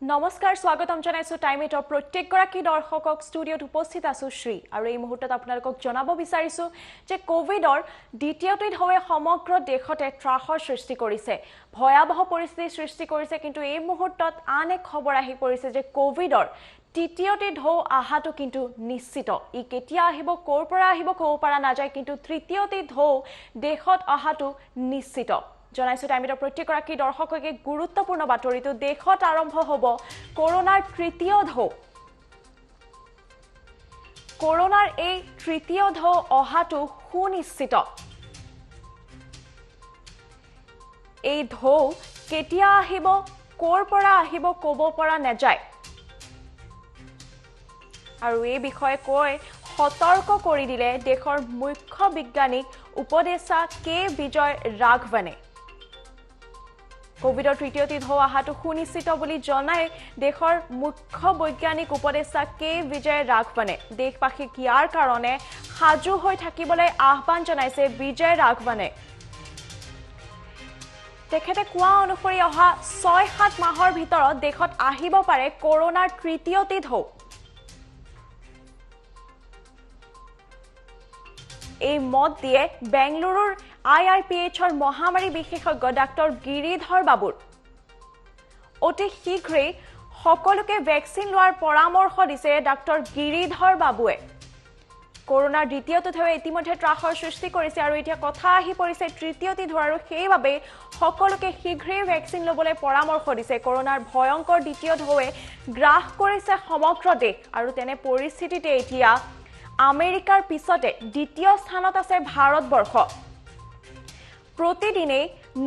নমস্কাৰ স্বাগতম জনাইছো টাইম এটৰ প্ৰত্যেকগৰাকী দৰ্শকক ষ্টুডিঅ'ত উপস্থিত আছো শ্ৰী আৰু এই মুহূৰ্তত আপোনালোকক জনাব বিচাৰিছো যে কোভিডৰ দ্বিতীয়টো ঢৌৱে সমগ্ৰ দেশতে ত্ৰাসৰ সৃষ্টি কৰিছে ভয়াবহ পৰিস্থিতিৰ সৃষ্টি কৰিছে কিন্তু এই মুহূৰ্তত আন এক খবৰ আহি পৰিছে যে কোভিডৰ তৃতীয়টো ঢৌ আহাটো কিন্তু নিশ্চিত ই কেতিয়া আহিব ক'ৰ পৰা আহিব ক'ব পৰা নাযায় কিন্তু তৃতীয়টো ঢৌ দেশত আহাটো নিশ্চিত জনাইছো টাইমিটৰ প্ৰত্যেকগৰাকী দৰ্শককে গুৰুত্বপূৰ্ণ বাতৰিটো দেশত আৰম্ভ হ'ব কৰোনাৰ তৃতীয় ঢৌ কৰোনাৰ এই তৃতীয় ঢৌ অহাটো সুনিশ্চিত এই ঢৌ কেতিয়া আহিব ক'ৰ পৰা আহিব ক'ব পৰা নাযায় আৰু এই বিষয়ে কৈ সতৰ্ক কৰি দিলে দেশৰ মুখ্য বিজ্ঞানিক উপদেষ্টা কে বিজয় ৰাঘৱনে কোভিডৰ তৃতীয়টো ঢৌ আহাটো সুনিশ্চিত বুলি জনাই দেশৰ মুখ্য বৈজ্ঞানিক উপদেষ্টা কে বিজয় ৰাঘৱনে দেশবাসীক ইয়াৰ কাৰণে সাজু হৈ থাকিবলৈ আহ্বান জনাইছে বিজয় ৰাঘৱনে তেখেতে কোৱা অনুসৰি অহা 6-7 মাহৰ ভিতৰত দেশত আহিব পাৰে কৰোনাৰ তৃতীয়টো ঢৌ এই মত দিয়ে বেংগলুৰুৰ IRPHৰ মহামাৰী বিশেষজ্ঞ ডাক্তৰ গিৰিধৰ বাবুৰ অতি শীঘ্ৰেই সকলোকে ভেকচিন লোৱাৰ পৰামৰ্শ দিছে ডাক্তৰ গিৰিধৰ বাবুৱে কৰোনাৰ দ্বিতীয়টো ঢৌৱে ইতিমধ্যে ত্ৰাসৰ সৃষ্টি কৰিছে আৰু এতিয়া কথা আহি পৰিছে তৃতীয়টো ঢৌ আৰু সেইবাবে সকলোকে শীঘ্ৰেই ভেকচিন ল'বলৈ পৰামৰ্শ দিছে কৰোনাৰ ভয়ংকৰ দ্বিতীয় ঢৌৱে গ্ৰাস কৰিছে সমগ্ৰ দেশ আৰু তেনে পৰিস্থিতিতে এতিয়া আমেৰিকাৰ পিছতে দ্বিতীয় স্থানত আছে ভাৰতবৰ্ষ প্ৰতিদিনে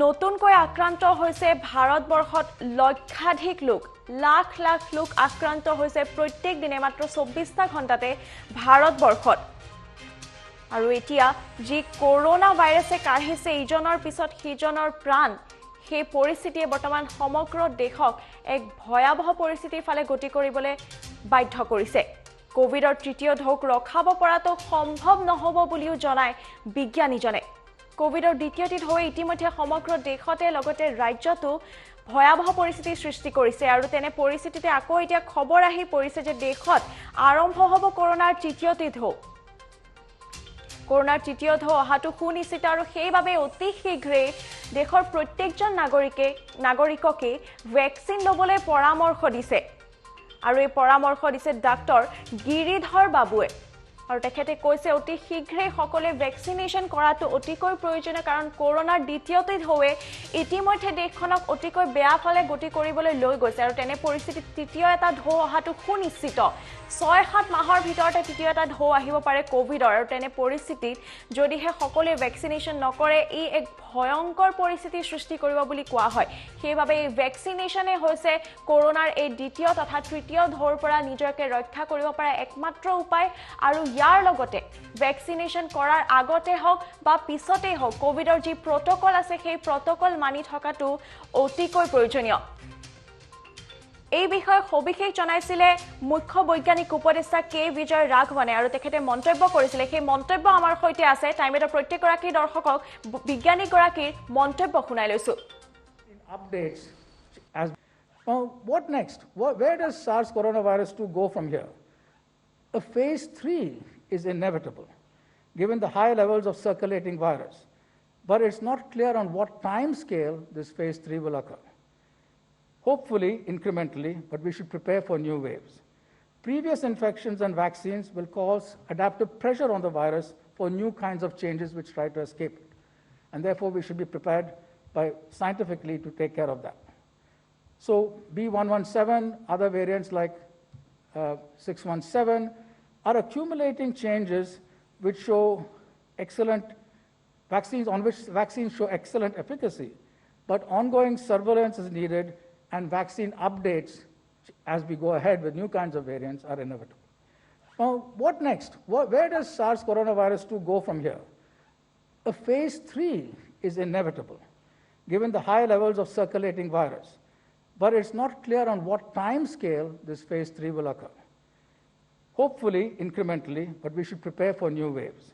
নতুনকৈ আক্ৰান্ত হৈছে ভাৰতবৰ্ষত লক্ষাধিক লোক লাখ লাখ লোক আক্ৰান্ত হৈছে প্ৰত্যেক দিনে মাত্ৰ 24টা ঘণ্টাতে ভাৰতবৰ্ষত আৰু এতিয়া যি কৰোনা ভাইৰাছে কাঢ়িছে ইজনৰ পিছত সিজনৰ প্ৰাণ সেই পৰিস্থিতিয়ে বৰ্তমান সমগ্ৰ দেশক এক ভয়াবহ পৰিস্থিতিৰ ফালে গতি কৰিবলৈ বাধ্য কৰিছে কোভিডৰ তৃতীয় ঢৌক ৰখাব পৰাটো সম্ভৱ নহ'ব বুলিও জনায় বিজ্ঞানীজনে কোভিডৰ দ্বিতীয়টো ঢৌৱে ইতিমধ্যে সমগ্ৰ দেশতে লগতে ৰাজ্যতো ভয়াবহ পৰিস্থিতিৰ সৃষ্টি কৰিছে আৰু তেনে পৰিস্থিতিতে আকৌ এতিয়া খবৰ আহি পৰিছে যে দেশত আৰম্ভ হ'ব কৰোনাৰ তৃতীয়টো ঢৌ কৰোনাৰ তৃতীয় ঢৌ অহাটো সুনিশ্চিত আৰু সেইবাবে অতি শীঘ্ৰেই দেশৰ প্ৰত্যেকজন নাগৰিককে ভেকচিন ল'বলৈ পৰামৰ্শ দিছে আৰু এই পৰামৰ্শ দিছে ডাক্তৰ গিৰিধৰ বাবুৱে আৰু তেখেতে কৈছে অতি শীঘ্ৰেই সকলোৱে ভেকচিনেশ্যন কৰাটো অতিকৈ প্ৰয়োজনীয় কাৰণ কৰোনাৰ দ্বিতীয়টো ঢৌৱে ইতিমধ্যে দেশখনক অতিকৈ বেয়া ফালে গতি কৰিবলৈ লৈ গৈছে আৰু তেনে পৰিস্থিতিত তৃতীয় এটা ঢৌ অহাটো সুনিশ্চিত 6-7 মাহৰ ভিতৰতে তৃতীয় এটা ঢৌ আহিব পাৰে কোভিডৰ আৰু তেনে পৰিস্থিতিত যদিহে সকলোৱে ভেকচিনেশ্যন নকৰে ই এক ভয়ংকৰ পৰিস্থিতিৰ সৃষ্টি কৰিব বুলি কোৱা হয় সেইবাবে এই ভেকচিনেশ্যনে হৈছে কৰোনাৰ এই দ্বিতীয় তথা তৃতীয় ঢৌৰ পৰা নিজকে ৰক্ষা কৰিব পৰা একমাত্ৰ উপায় আৰু ইয়াৰ লগতে ভেকচিনেশ্যন কৰাৰ আগতে হওক বা পিছতে হওক কোভিডৰ যি প্ৰটকল আছে সেই প্ৰটকল মানি থকাটো অতিকৈ প্ৰয়োজনীয় এই বিষয়ে সবিশেষ জনাইছিলে মুখ্য বৈজ্ঞানিক উপদেষ্টা কে বিজয় ৰাঘৱনে আৰু তেখেতে মন্তব্য কৰিছিলে সেই মন্তব্য আমাৰ সৈতে আছে টাইমেটৰ প্ৰত্যেকগৰাকী দৰ্শকক বিজ্ঞানীগৰাকীৰ মন্তব্য শুনাই লৈছো updates as what next where does SARS coronavirus 2 go from here a phase 3 is inevitable given the high levels of circulating virus but it's not clear on what time scale this phase 3 will occur hopefully incrementally, but we should prepare for new waves. Previous infections and vaccines will cause adaptive pressure on the virus for new kinds of changes which try to escape it. And therefore, we should be prepared scientifically to take care of that. So B117, other variants like 617 are accumulating changes which show excellent vaccines show excellent efficacy, but ongoing surveillance is needed and vaccine updates as we go ahead with new kinds of variants are inevitable. Now, what next? Where does SARS coronavirus 2 go from here? A phase 3 is inevitable, given the high levels of circulating virus, but it's not clear on what time scale this phase 3 will occur. Hopefully, incrementally, but we should prepare for new waves.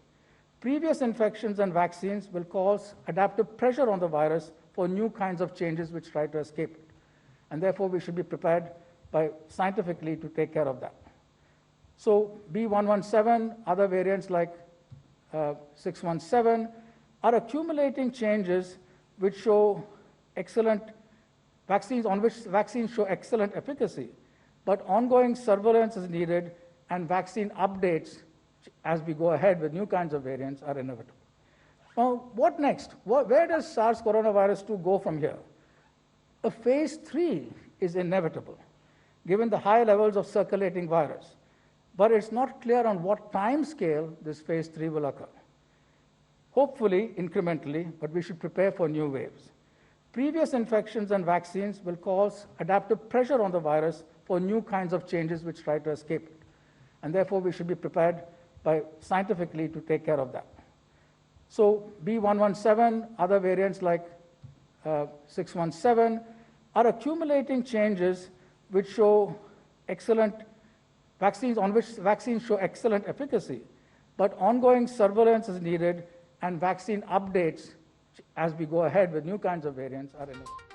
Previous infections and vaccines will cause adaptive pressure on the virus for new kinds of changes which try to escape it. and therefore we should be prepared scientifically to take care of that. So B.1.1.7, other variants like 6.1.7 are accumulating changes which show excellent vaccines show excellent efficacy, but ongoing surveillance is needed and vaccine updates as we go ahead with new kinds of variants are inevitable. Now, what next? Where does SARS coronavirus 2 go from here? A phase 3 is inevitable, given the high levels of circulating virus, but it's not clear on what time scale this phase 3 will occur. Hopefully, incrementally, but we should prepare for new waves. Previous infections and vaccines will cause adaptive pressure on the virus for new kinds of changes which try to escape it. And therefore, we should be prepared scientifically to take care of that. So B.1.1.7, other variants like 6.1.7 are accumulating changes which show vaccines show excellent efficacy, but ongoing surveillance is needed and vaccine updates as we go ahead with new kinds of variants are inevitable.